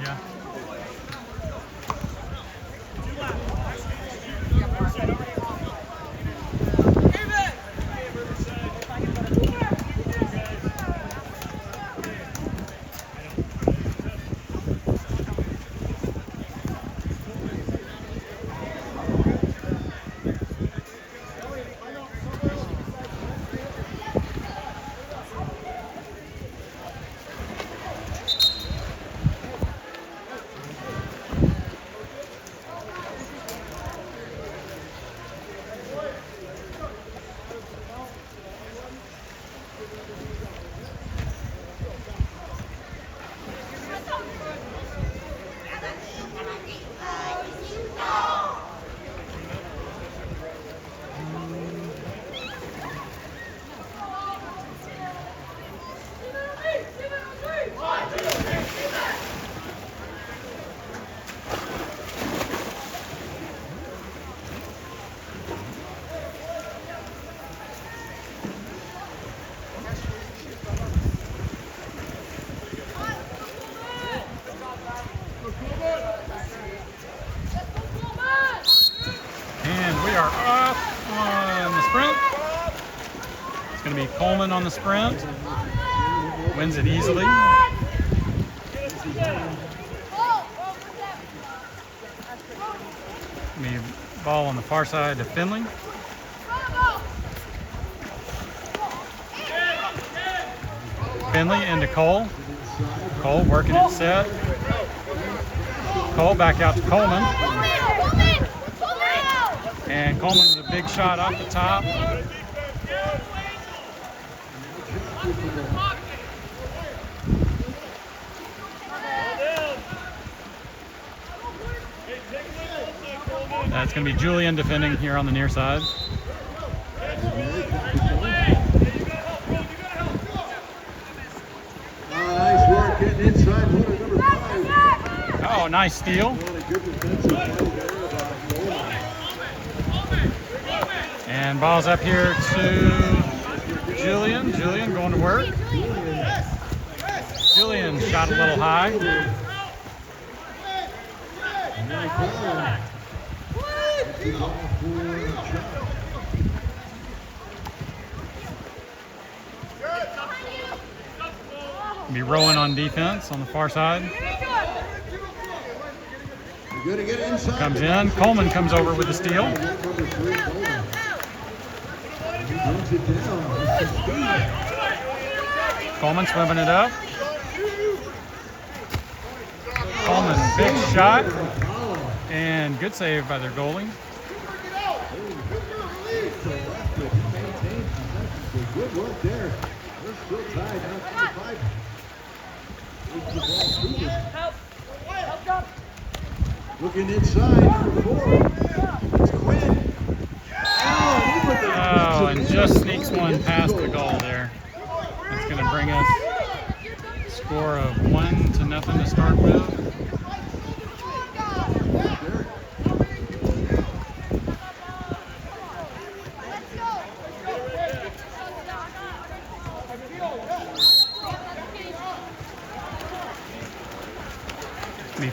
you. We are off on the sprint. It's going to be Coleman on the sprint. Wins it easily. Ball on the far side to Finley. Finley into Cole. Cole working it set. Cole back out to Coleman. And Coleman with a big shot off the top. That's going to be Julian defending here on the near side. Nice work getting inside number 5. Oh, nice steal. And ball's up here to Julian. Julian going to work. Julian shot a little high. Be rolling on defense on the far side. Comes in. Coleman comes over with the steal. Coleman swimming it up. Coleman, big shot. And good save by their goalie. Good work there. We're still tied. Looking inside, number 4. It's Quinn. Oh, and just sneaks one past the goal there. It's going to bring us a score of 1-0 to start with.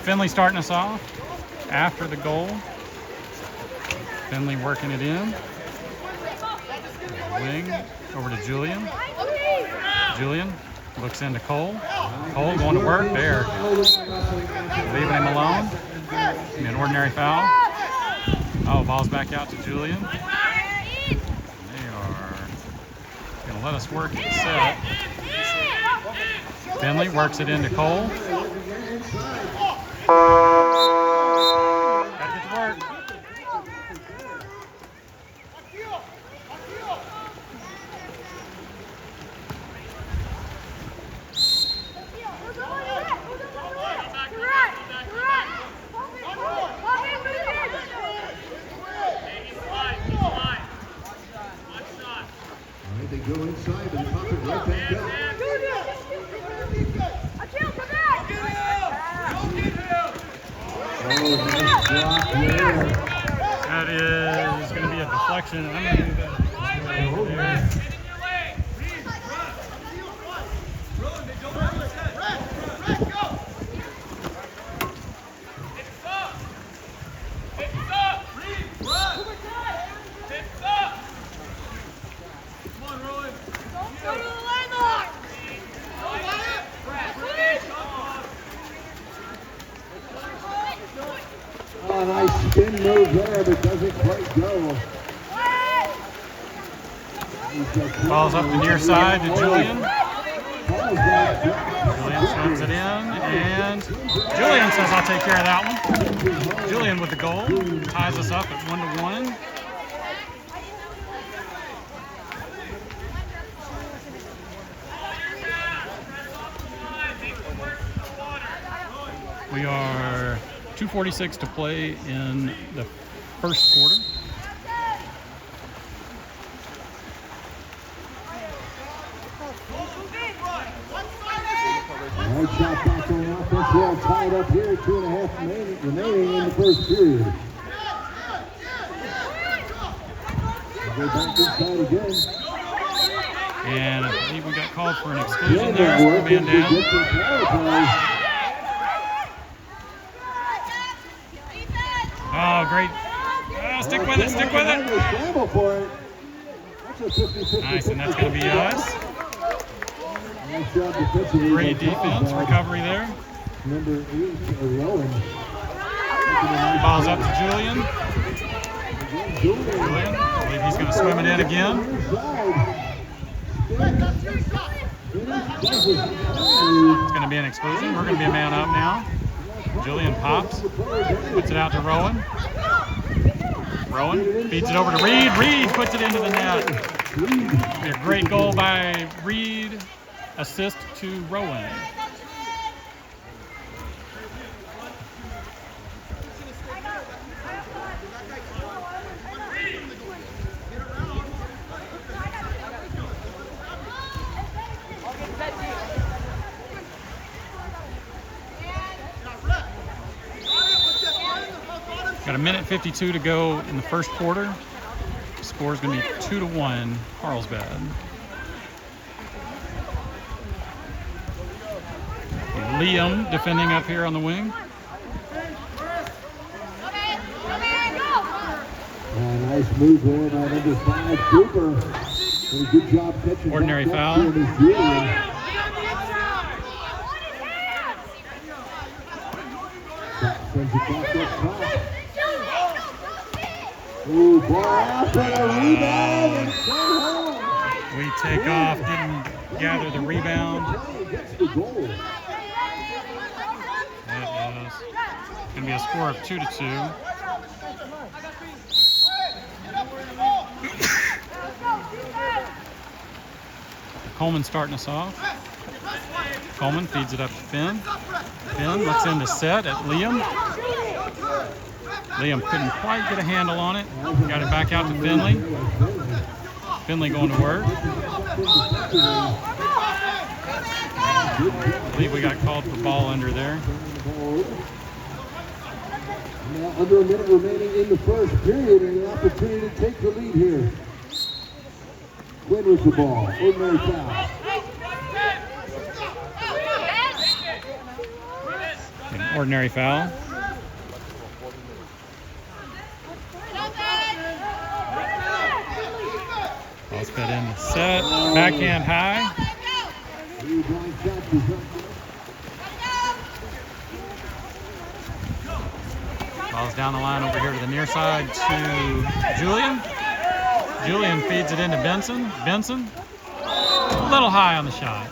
Finley starting us off after the goal. Finley working it in. Wing over to Julian. Julian looks into Cole. Cole going to work there. Leaving him alone. An ordinary foul. Oh, ball's back out to Julian. They are going to let us work it set. Finley works it into Cole. Gotta get to work. They go inside and pop it right back up. That is going to be a deflection. I'm going to do that over there. Spin move there, but doesn't quite go. Balls up the near side to Julian. Julian swings it in, and Julian says, "I'll take care of that one." Julian with the goal, ties us up at 1-1. We are 2:46 to play in the first quarter. Hard shot back on offense. We're all tied up here. 2.5 remaining in the first period. Go back inside again. And I believe we got called for an exclusion there. Score man down. Oh, great. Stick with it, stick with it. Scramble for it. That's a 50-50. Nice, and that's going to be us. Nice job defensively. Great defense, recovery there. Number 8, Rowan. Ball's up to Julian. Julian, I believe he's going to swim it in again. It's going to be an exclusion. We're going to be a man up now. Julian pops, puts it out to Rowan. Rowan feeds it over to Reed. Reed puts it into the net. A great goal by Reed. Assist to Rowan. Got 1:52 to go in the first quarter. The score is going to be 2-1 Carlsbad. Liam defending up here on the wing. Nice move there by number 5, Cooper. Did a good job catching. Ordinary foul. Sends it back up top. Ooh, ball out and a rebound and send home. We take off, didn't gather the rebound. Gets the goal. It is going to be a score of 2-2. Coleman starting us off. Coleman feeds it up to Finn. Finn looks in to set at Liam. Liam couldn't quite get a handle on it. Got it back out to Finley. Finley going to work. I believe we got called for ball under there. Now under a minute remaining in the first period, and an opportunity to take the lead here. Quinn with the ball. Ordinary foul. An ordinary foul. Ball's fed in, set, backhand high. Ball's down the line over here to the near side to Julian. Julian feeds it into Benson. Benson, a little high on the shot.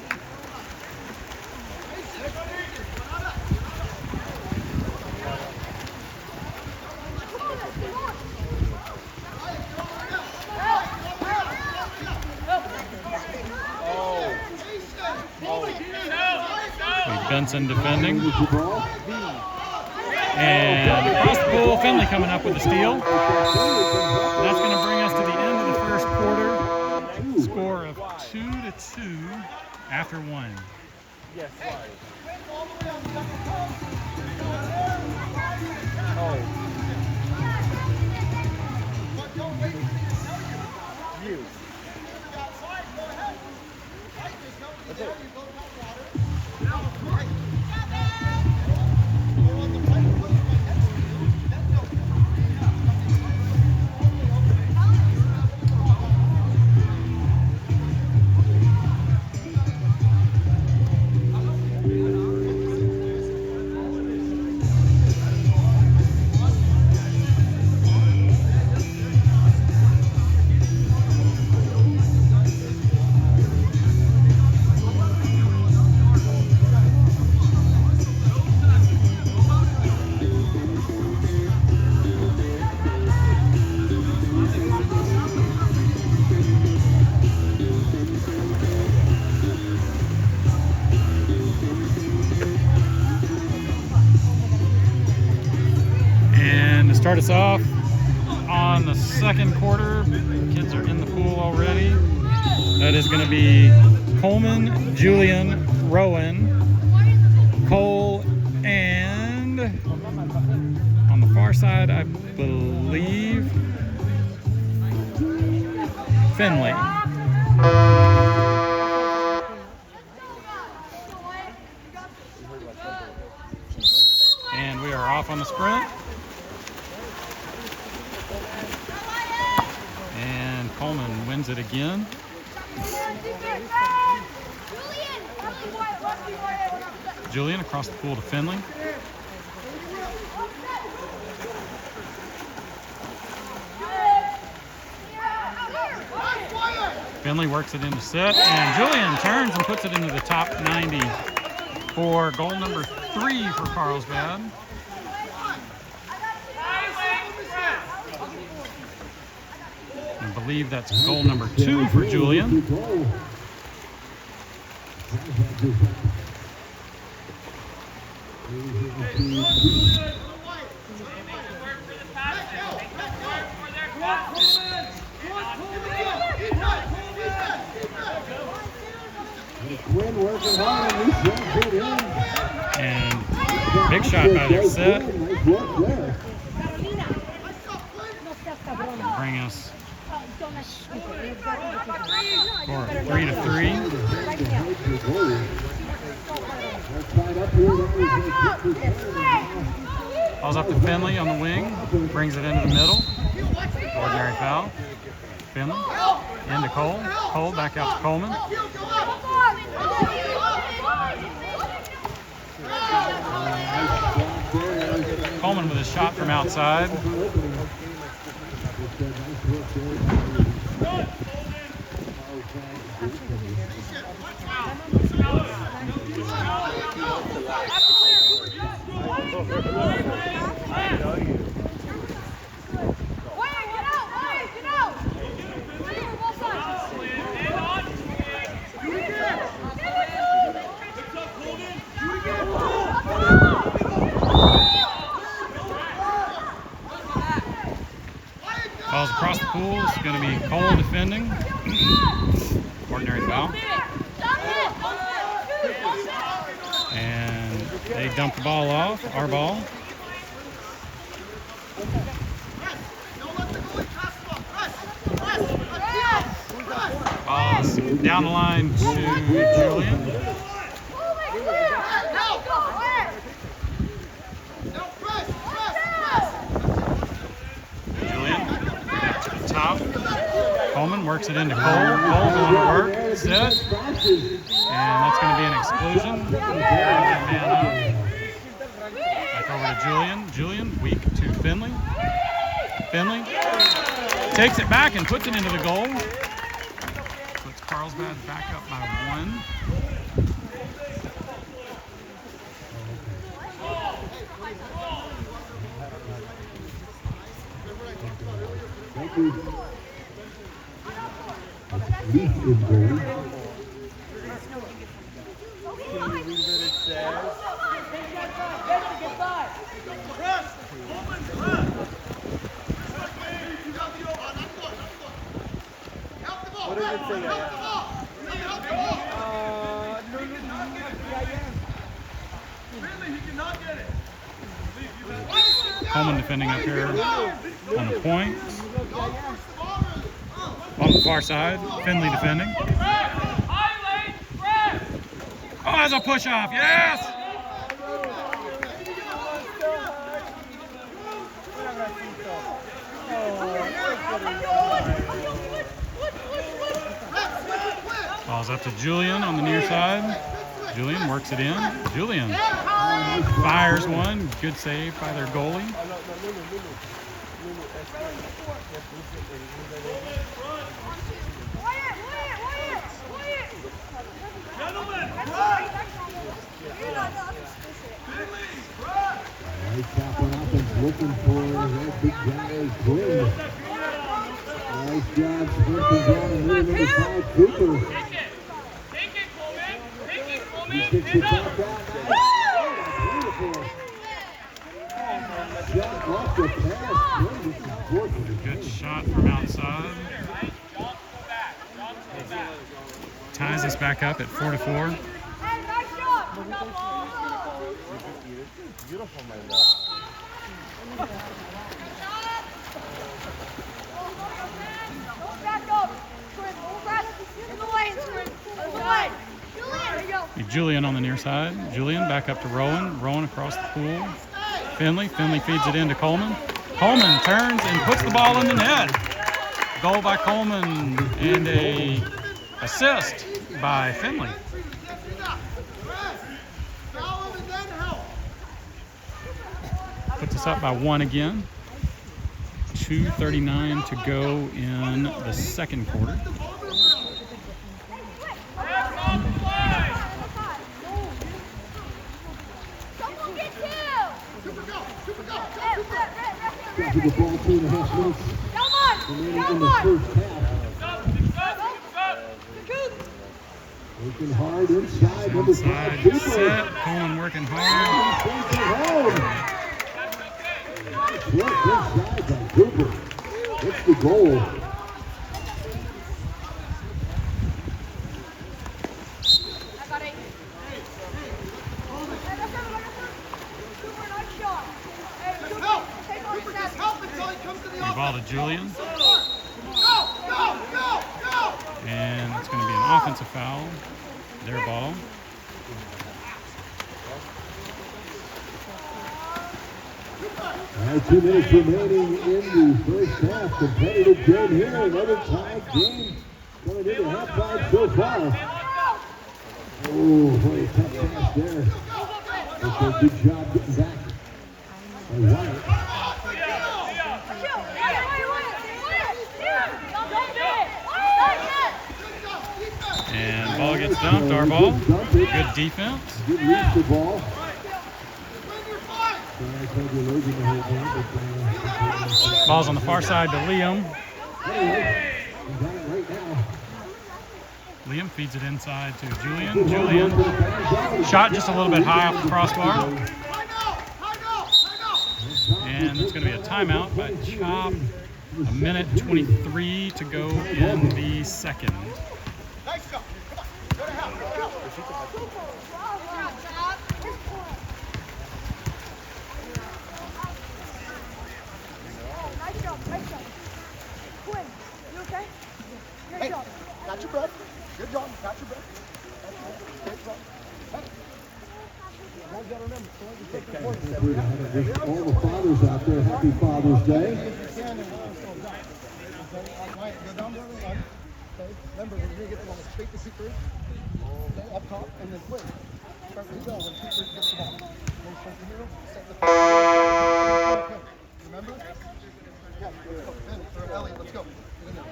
Benson defending. And across the pool, Finley coming up with a steal. That's going to bring us to the end of the first quarter. Score of 2-2 after 1. Yes. You. That's it. start us off on the second quarter. Kids are in the pool already. That is going to be Coleman, Julian, Rowan, Cole, and on the far side, I believe, Finley. And we are off on the sprint. And Coleman wins it again. Julian across the pool to Finley. Finley works it into set, and Julian turns and puts it into the top 90 for goal number 3 for Carlsbad. I believe that's goal number 2 for Julian. And big shot by their set. Bring us for 3-3. Balls up to Finley on the wing. Brings it into the middle. Ordinary foul. Finley into Cole. Cole back out to Coleman. Coleman with a shot from outside. Balls across the pool. It's going to be Cole defending. Ordinary foul. And they dump the ball off. Our ball. Balls down the line to Julian. Top. Coleman works it into Cole. Cole going to work. Set. And that's going to be an exclusion. Back over to Julian. Julian, weak to Finley. Finley takes it back and puts it into the goal. Puts Carlsbad back up by 1. What does it say? Coleman defending up here on the point. On the far side, Finley defending. Oh, that's a push off, yes! Ball's up to Julian on the near side. Julian works it in. Julian fires one. Good save by their goalie. Looking for that big guy, Quinn. Nice job sprinting down and moving number 5, Cooper. Take it, Coleman. Take it, Coleman. He takes the top down. Beautiful. Shot off the pass back up at 4-4. Beautiful, my love. Julian on the near side. Julian back up to Rowan. Rowan across the pool. Finley. Finley feeds it into Coleman. Coleman turns and puts the ball in the net. Goal by Coleman and a assist by Finley. Puts us up by 1 again. 2:39 to go in the second quarter. Into the ball, 2.5 minutes remaining in the first half. Working hard inside, number 5, Cooper. Set. Coleman working hard. Work inside by Cooper. That's the goal. Ball to Julian. And it's going to be an offensive foul. Their ball. All right, 2 minutes remaining in the first half. Competitive game here. Another tied game going into halftime so far. Oh, what a tough pass there. That's a good job getting back by Wyatt. And ball gets dumped, our ball. Good defense. Good reach the ball. Ball's on the far side to Liam. Liam feeds it inside to Julian. Julian shot just a little bit high off the crossbar. And it's going to be a timeout by CHAWP. 1:23 to go in the second. Hey, got your breath. Good job. Got your breath. Great job. Hey. You gotta remember, all the fathers out there, happy Father's Day. Remember, we're gonna get the ball straight to Super. Up top and then quick. Start with the ball when Super gets the ball. Then start the hero, set the remember? Yeah, Elliot, let's go. Get in there.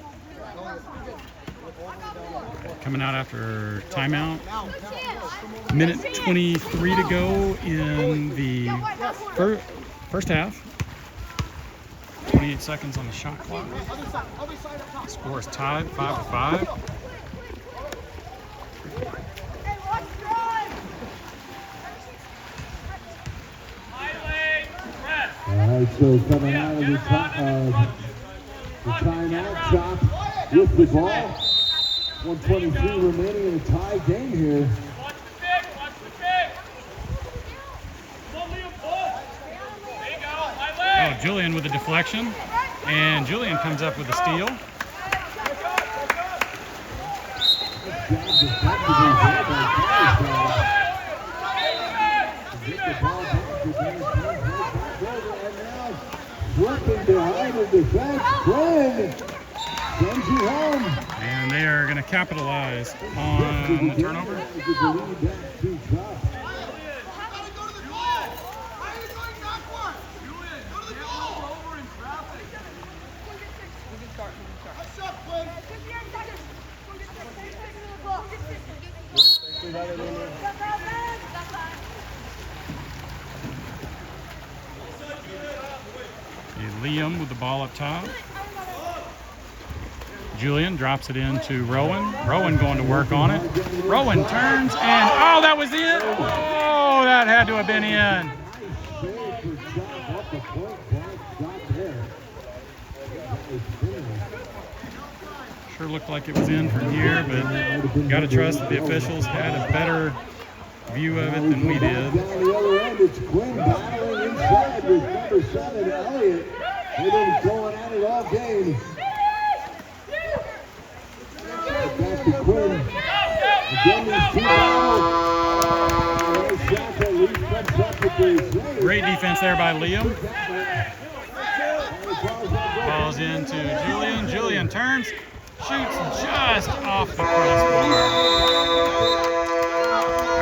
Coming out after timeout. 1:23 to go in the first half. 28 seconds on the shot clock. Score is tied 5-5. All right, so coming out of the timeout, CHAWP with the ball. 1:23 remaining in a tie game here. Watch the pick, watch the pick. There you go, high leg. Oh, Julian with a deflection. And Julian comes up with a steal. Working behind the defense, Glenn sends you home. And they are going to capitalize on the turnover. Liam with the ball up top. Julian drops it into Rowan. Rowan going to work on it. Rowan turns and, oh, that was in. Oh, that had to have been in. Sure looked like it was in from here, but got to trust that the officials had a better view of it than we did. Down the other end, it's Quinn battling inside with number 7, Elliott. They've been going at it all game. Back to Quinn. Again, these two battles. Nice shot that Reese comes up with the save. Great defense there by Liam. Balls into Julian. Julian turns, shoots just off the crossbar.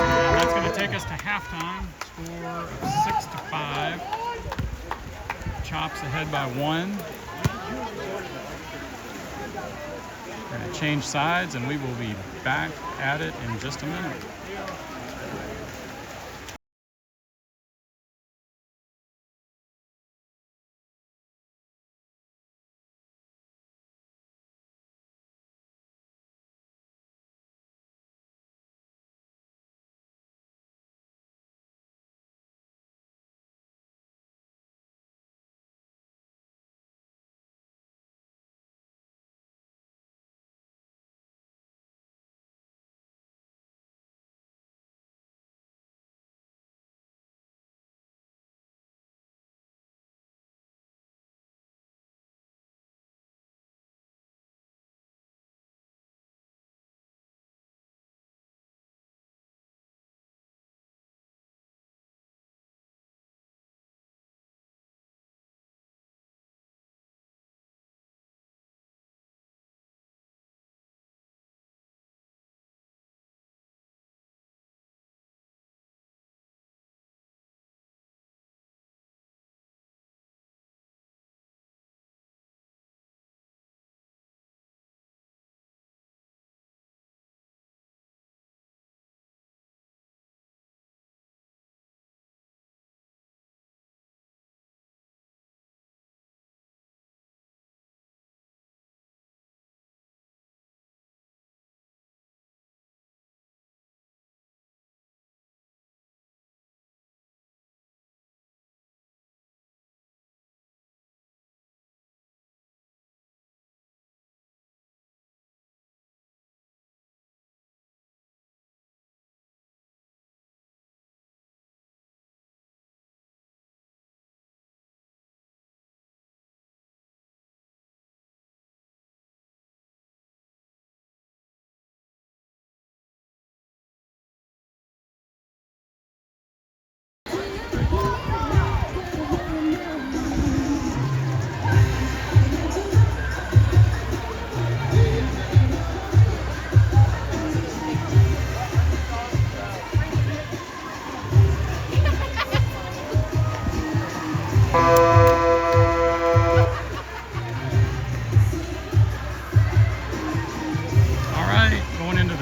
And that's going to take us to halftime. Score of 6-5. CHAWP's ahead by 1. We're going to change sides, and we will be back at it in just a minute.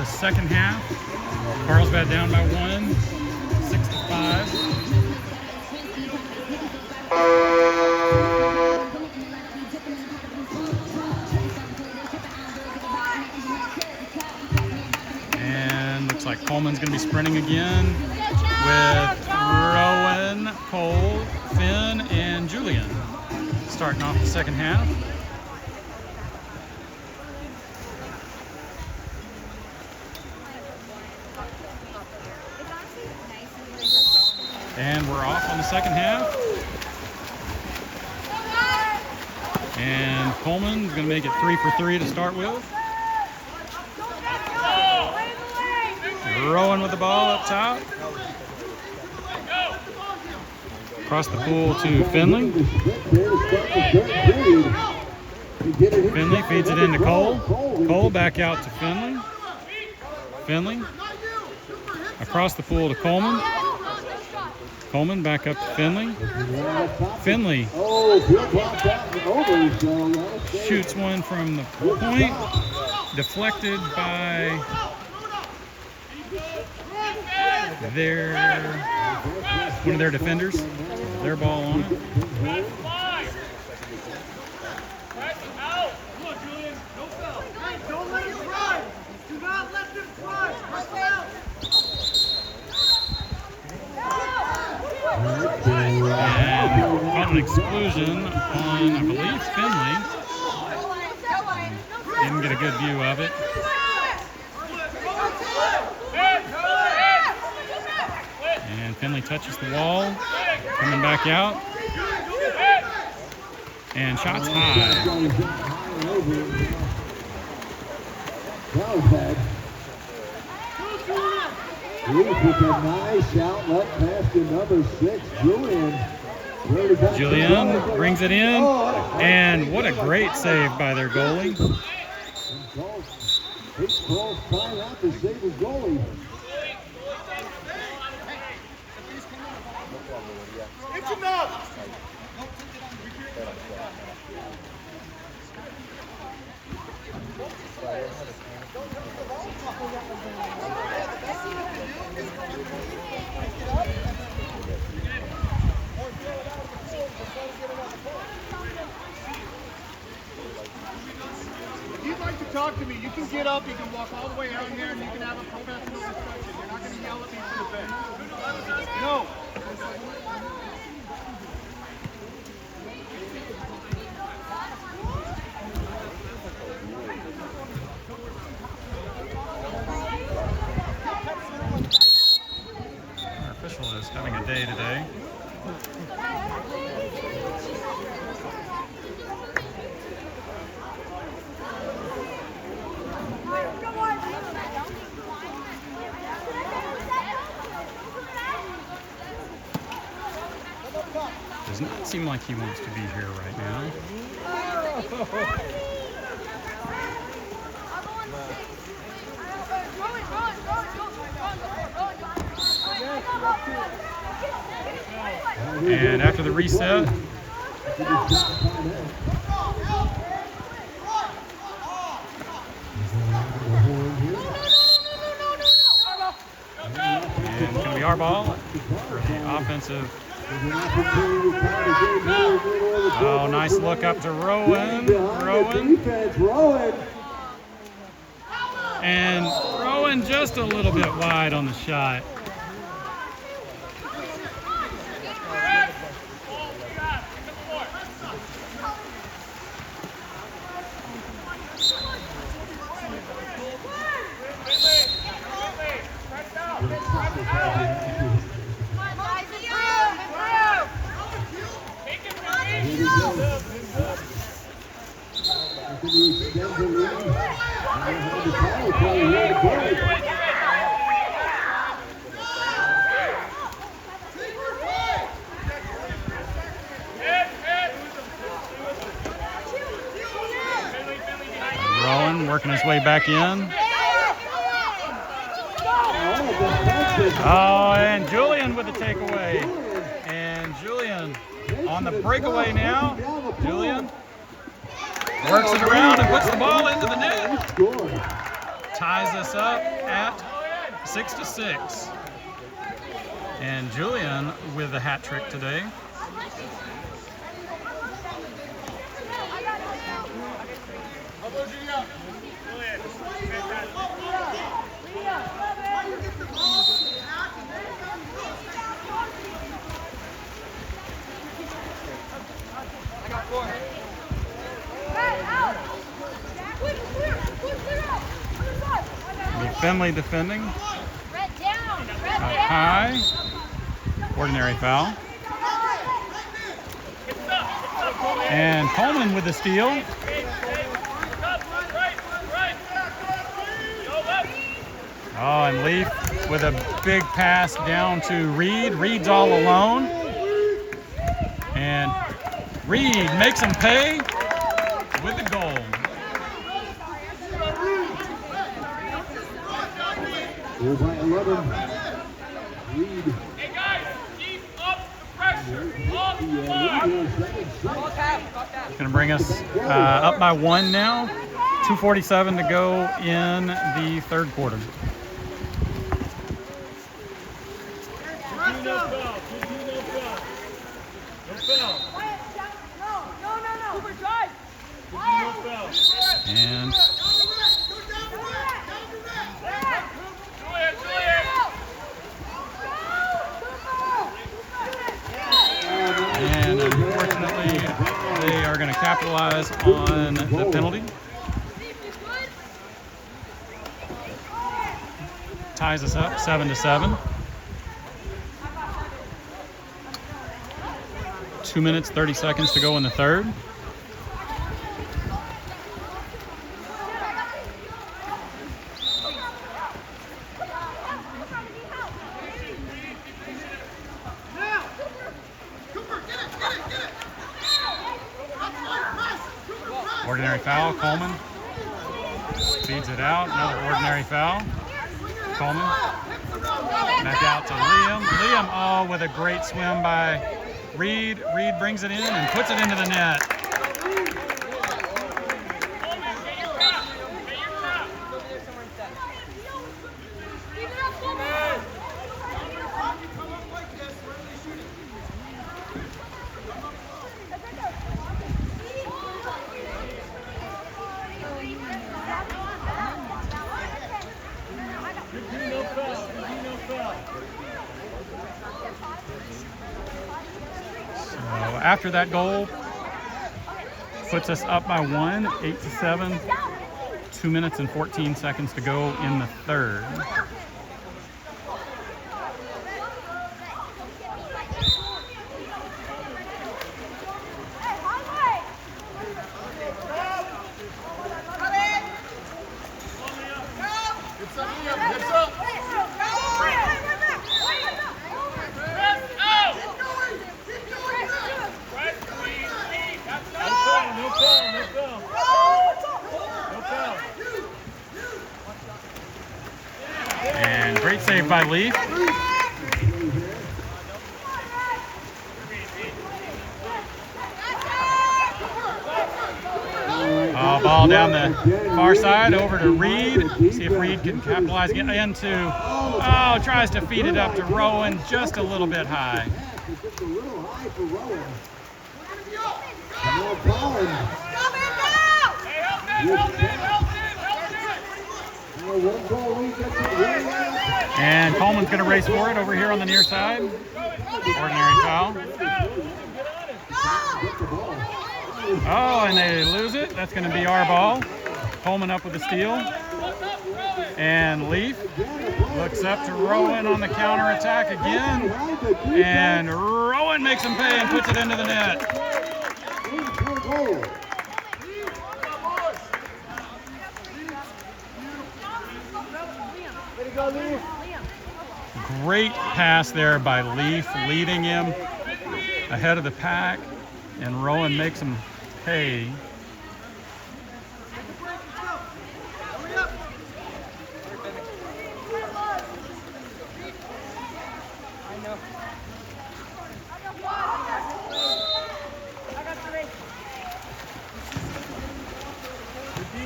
Second half, Carlsbad down by 1, 6-5. And looks like Coleman's going to be sprinting again with Rowan, Cole, Finn, and Julian starting off the second half. And we're off on the second half. And Coleman's going to make it 3 for 3 to start with. Rowan with the ball up top. Across the pool to Finley. Finley feeds it into Cole. Cole back out to Finley. Finley. Across the pool to Coleman. Coleman back up to Finley. Finley shoots one from the point. Deflected by one of their defenders. Their ball on it. Don't let him fly. Do not let them fly. And caught an exclusion on, I believe, Finley. Didn't get a good view of it. And Finley touches the wall, coming back out. And shots high. Carlsbad. Leaf with a nice outlet pass to number 6, Julian. Julian brings it in, and what a great save by their goalie. Carl's trying out to save his goalie. It's enough! If you'd like to talk to me, you can get up, you can walk all the way out here, and you can have a professional discussion. You're not going to yell at me from the bench. No. Our official is having a day today. Does not seem like he wants to be here right now. And after the reset, and it's going to be our ball for the offensive. Oh, nice look up to Rowan. And Rowan just a little bit wide on the shot. Rowan working his way back in. Oh, and Julian with the takeaway. And Julian on the breakaway now. Julian works it around and puts the ball into the net. Ties us up at 6-6. And Julian with the hat trick today. Finley defending. High. Ordinary foul. And Coleman with the steal. Oh, and Leaf with a big pass down to Reed. Reed's all alone. And Reed makes him pay with the goal. We're by 11. Reed. Hey guys, keep up the pressure. It's going to bring us up by 1 now. 2:47 to go in the third quarter. And unfortunately, they are going to capitalize on the penalty. ties us up 7-7. 2 minutes, 30 seconds to go in the third. Ordinary foul, Coleman. Feeds it out, another ordinary foul. Coleman. Back out to Liam. Liam, oh, with a great swim by Reed. Reed brings it in and puts it into the net. After that goal, puts us up by 1, 8-7, 2 minutes and 14 seconds to go in the third. And great save by Leaf. Ball down the far side over to Reed. See if Reed can capitalize, get into, tries to feed it up to Rowan, just a little bit high. Just a little high for Rowan. And Coleman's going to race for it over here on the near side. Ordinary foul. Oh, and they lose it. That's going to be our ball. Coleman up with the steal. And Leaf looks up to Rowan on the counterattack again. And Rowan makes him pay and puts it into the net. Great pass there by Leaf, leading him ahead of the pack, and Rowan makes him pay.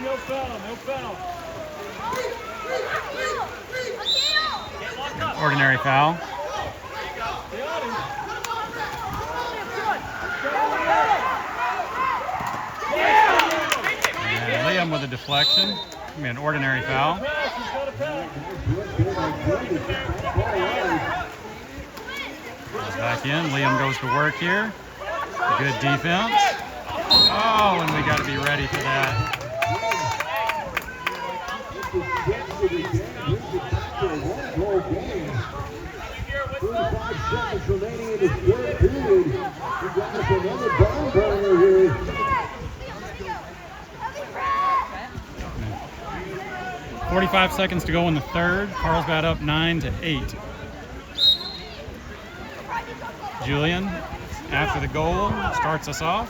No foul, no foul. Ordinary foul. And Liam with a deflection. An ordinary foul. Back in. Liam goes to work here. Good defense. Oh, and we got to be ready for that. 35 seconds remaining in the third period. We got us another barn burner here. 45 seconds to go in the third. Carlsbad up 9-8. Julian, after the goal, starts us off.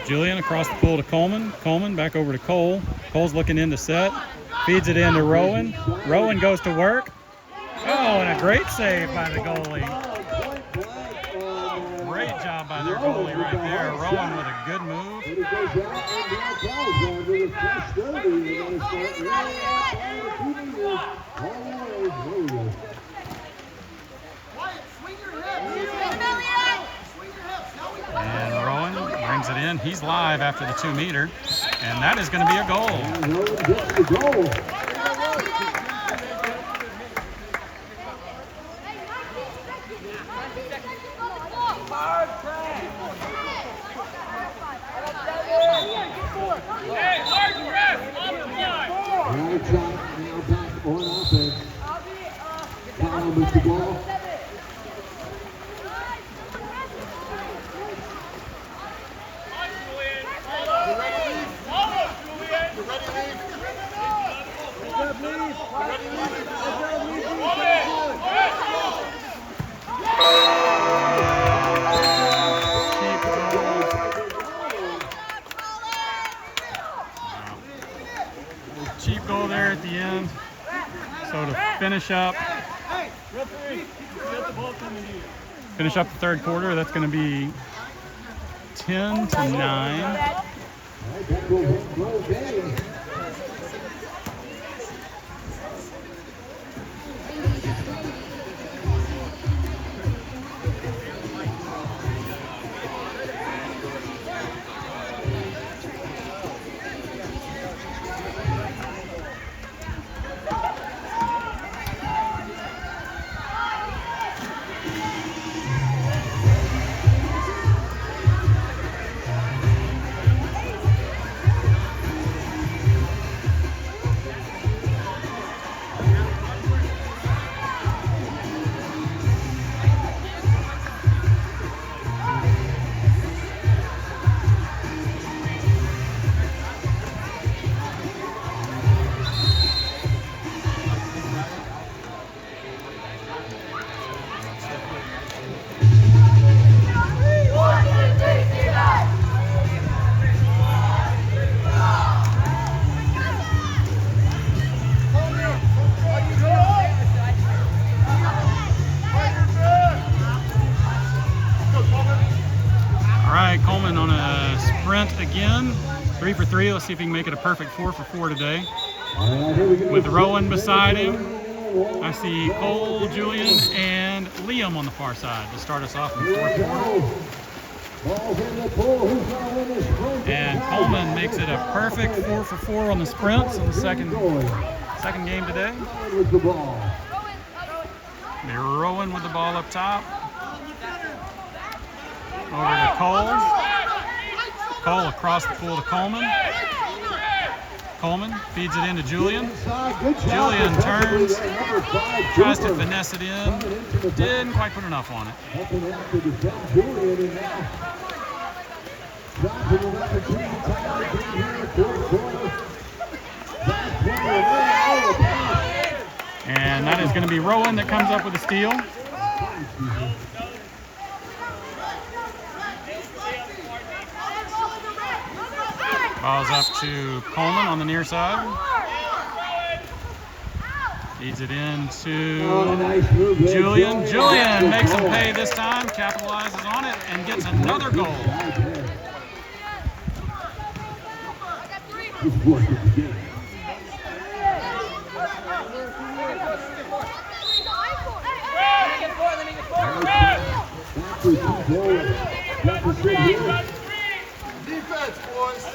Julian across the pool to Coleman. Coleman back over to Cole. Cole's looking in to set. Feeds it in to Rowan. Rowan goes to work. Oh, and a great save by the goalie. Great job by their goalie right there. Rowan with a good move. And Rowan brings it in. He's live after the 2-meter. And that is going to be a goal. Hey, hard press! foul with the ball. Cheap goal there at the end. So to finish up the third quarter, that's going to be 10-9. That will win both games. Coleman on a sprint again. 3 for 3. Let's see if he can make it a perfect 4 for 4 today. With Rowan beside him. I see Cole, Julian, and Liam on the far side to start us off in the fourth quarter. And Coleman makes it a perfect 4 for 4 on the sprints in the second game today. Be Rowan with the ball up top. Over to Cole. Cole across the pool to Coleman. Coleman feeds it into Julian. Julian turns, tries to finesse it in. Didn't quite put enough on it. And that is going to be Rowan that comes up with a steal. Ball's up to Coleman on the near side. Feeds it into Julian. Julian makes him pay this time, capitalizes on it, and gets another goal. Defense, boys.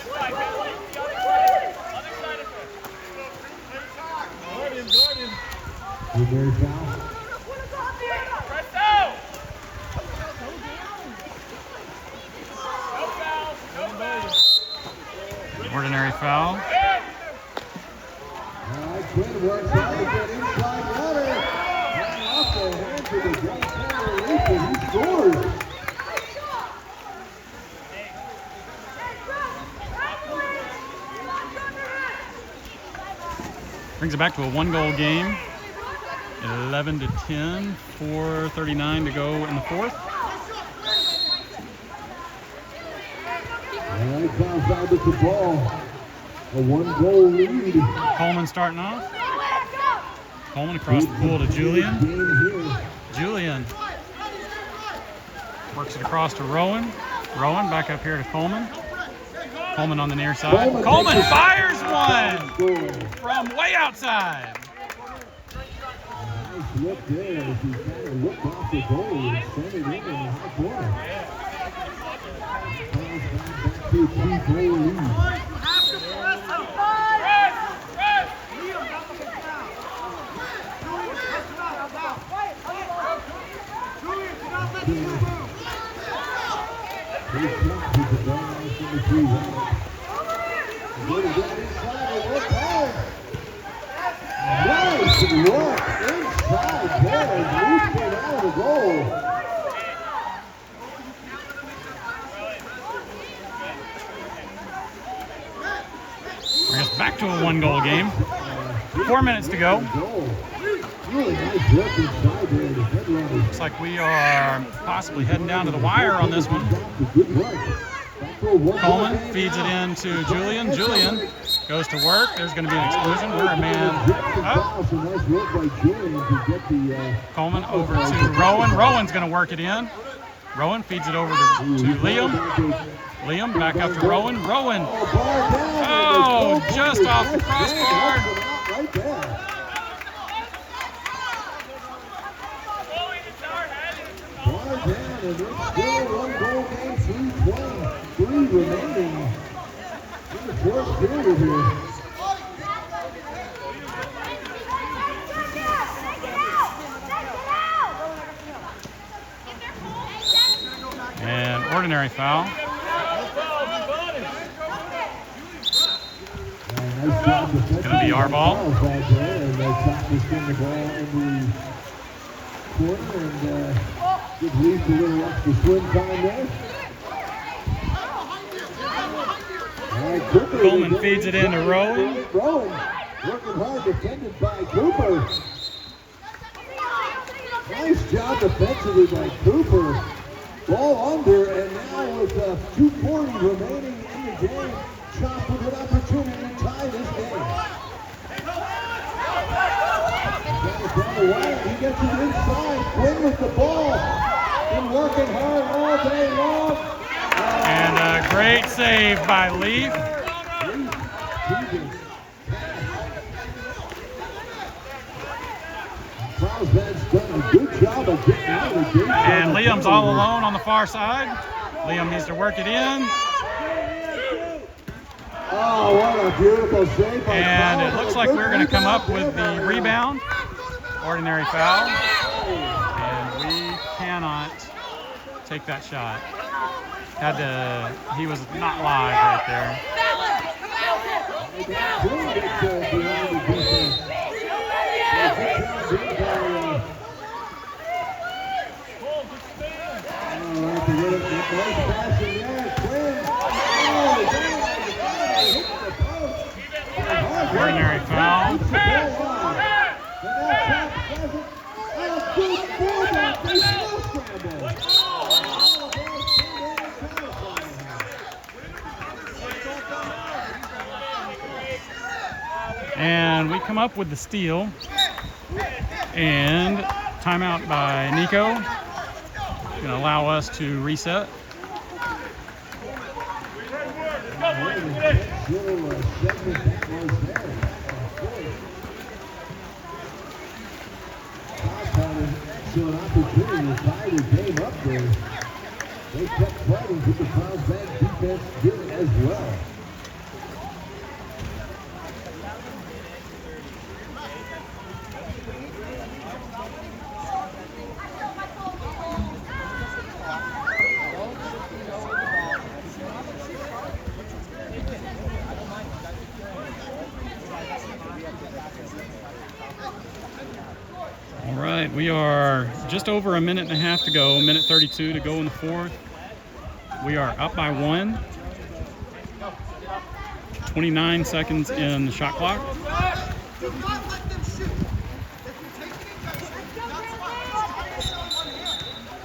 Ordinary foul. Quinn works hard to get inside water. And off the hands of the great Taylor, he scores. Brings it back to a 1-goal game. 11-10, 4:39 to go in the fourth. And Carlsbad with the ball. A 1-goal lead. Coleman starting off. Coleman across the pool to Julian. Julian works it across to Rowan. Rowan back up here to Coleman. Coleman on the near side. Coleman fires one from way outside. Nice look there as he kind of looked off the goal and sent it in the high corner. Back to a 3-goal lead. Nice look inside there. a one-goal game. 4 minutes to go. Really nice work inside there. The headrunner. Looks like we are possibly heading down to the wire on this one. Good work. Coleman feeds it in to Julian. Julian goes to work. There's going to be an exclusion. We're a man up. Coleman over to Rowan. Rowan's going to work it in. Rowan feeds it over to Liam. Liam back up to Rowan. Rowan. Oh, just off the crossbar. And it's still one goal game, 3:23 remaining in the fourth period here. And ordinary foul. It's going to be our ball. And CHAWP just getting the ball in the corner and give Leaf a little extra swim time there. All right, Cooper. Coleman feeds it into Rowan. Rowan working hard, defended by Cooper. Nice job defensively by Cooper. Ball under, and now with 2:40 remaining in the game, CHAWP with an opportunity to tie this game. He gets it inside. Quinn with the ball. Been working hard all day long. And a great save by Leaf. Carlsbad's done a good job of getting out of the game. And Liam's all alone on the far side. Liam needs to work it in. Oh, what a beautiful save by And it Carlsbad. looks like we're going to come up with the rebound. Ordinary foul. And we cannot take that shot. He was not live right there. Ordinary foul. And we come up with the steal. And timeout by Nico. Going to allow us to reset. So an opportunity to tie the game up there. They kept fighting, but the Carlsbad defense did as well. All right, we are just over a minute and a half to go, minute 32 to go in the fourth. We are up by 1. 29 seconds in the shot clock. Do not let them shoot. If you take it ejection, that's fine. It's on one hand.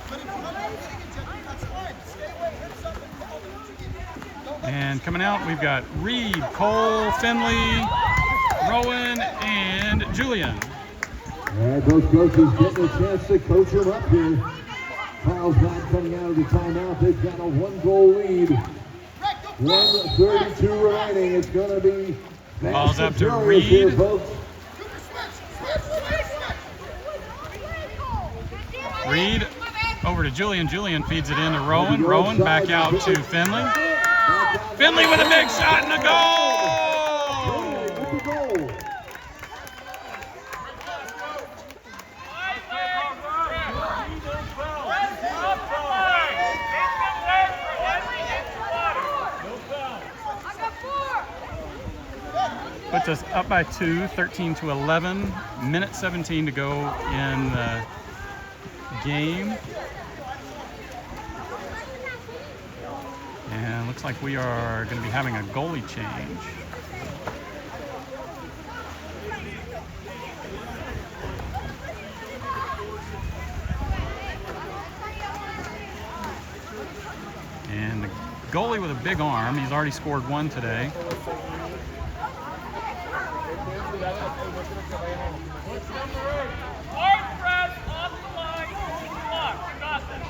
But if you don't take ejection, that's fine. Stay away, hit something, foul them. Don't let And coming out, we've got Reed, Cole, Finley, Rowan, and Julian. All right, both coaches getting a chance to coach him up here. Carlsbad coming out of the timeout. They've got a 1-goal lead. 1:32 remaining. It's going to be Ball's up to furious Reed. here, folks. Reed over to Julian. Julian feeds it into Rowan. Rowan back out to Finley. Finley with a big shot and a goal! With the goal. Puts us up by 2, 13 to 11. Minute 17 to go in the game. And looks like we are going to be having a goalie change. goalie with a big arm. He's already scored one today. Hard press off the line. Block. Got this.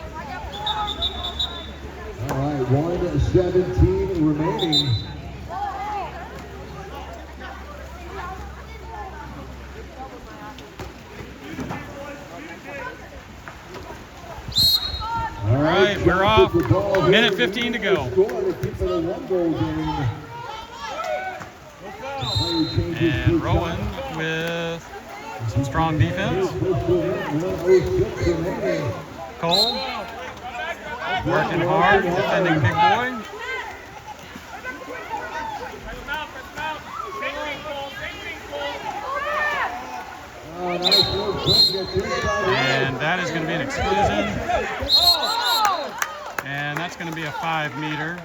All right, 1:17 remaining. All right, we're off. Minute 15 to go. And Rowan with some strong defense. Cole working hard, defending big boy. And that is going to be an exclusion. And that's going to be a 5 meter.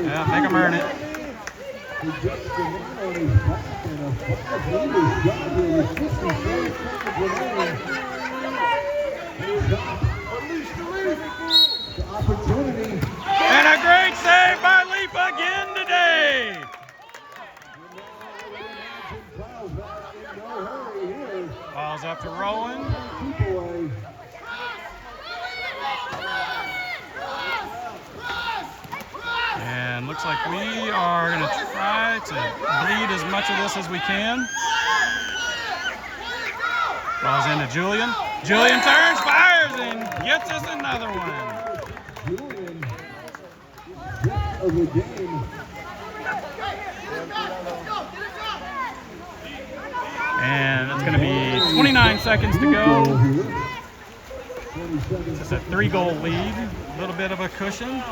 Yeah, make him earn it. And a great save by Leaf again today. Ball's up to Rowan. And looks like we are going to try to bleed as much of this as we can. Ball's into Julian. Julian turns, fires, and gets us another one. Julian, of the game. And it's going to be 29 seconds to go. It's a 3-goal lead. A little bit of a cushion.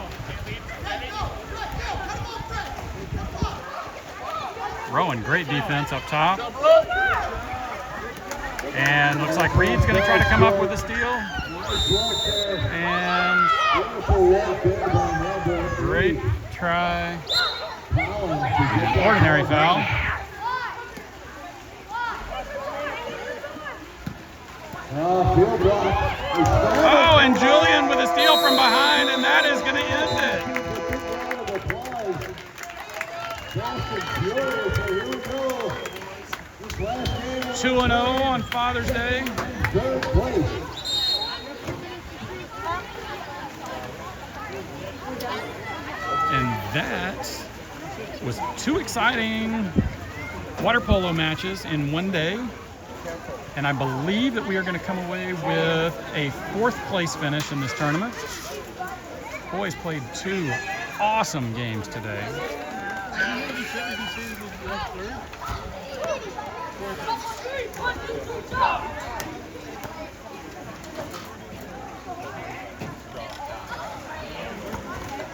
Rowan, great defense up top. And looks like Reed's going to try to come up with a steal. And great try. Ordinary foul. Oh, and Julian with a steal from behind, and that is going to end it. 2-0 on Father's Day. And that was 2 exciting water polo matches in one day. And I believe that we are going to come away with a 4th place finish in this tournament. Boys played 2 awesome games today.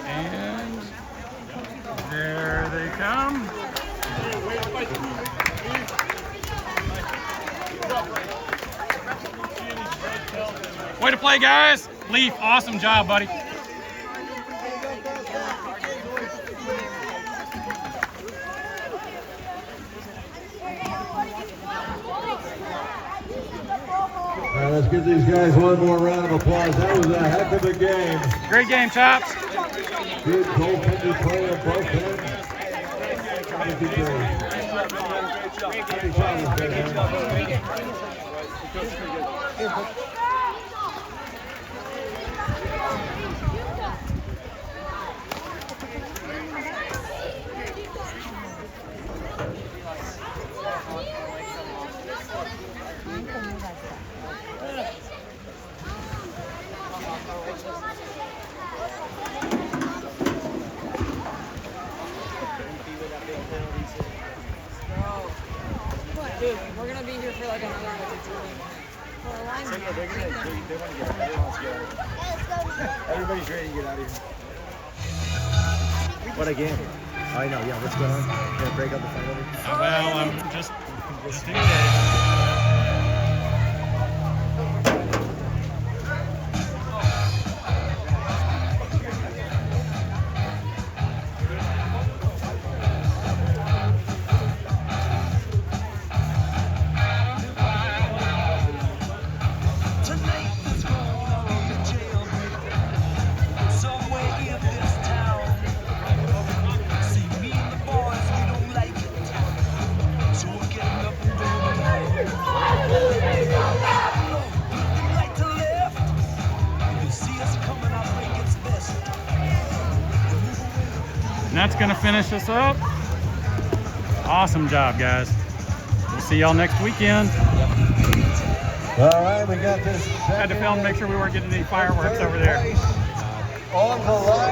And there they come. Way to play, guys. Leaf, awesome job, buddy. All right, let's give these guys one more round of applause. That was a heck of a game. Great game, Chops. Good goaltender play on both ends. Dude, we're gonna be here for like another hour. For a line. They want to get out of here. Everybody's ready to get out of here. What a game. I know, yeah, what's going on? Gonna break up the fight over? Well, I'm just in case. that's going to finish us up. Awesome job, guys. We'll see y'all next weekend. All right, we got this. Had to film, make sure we weren't getting any fireworks over there. On the line.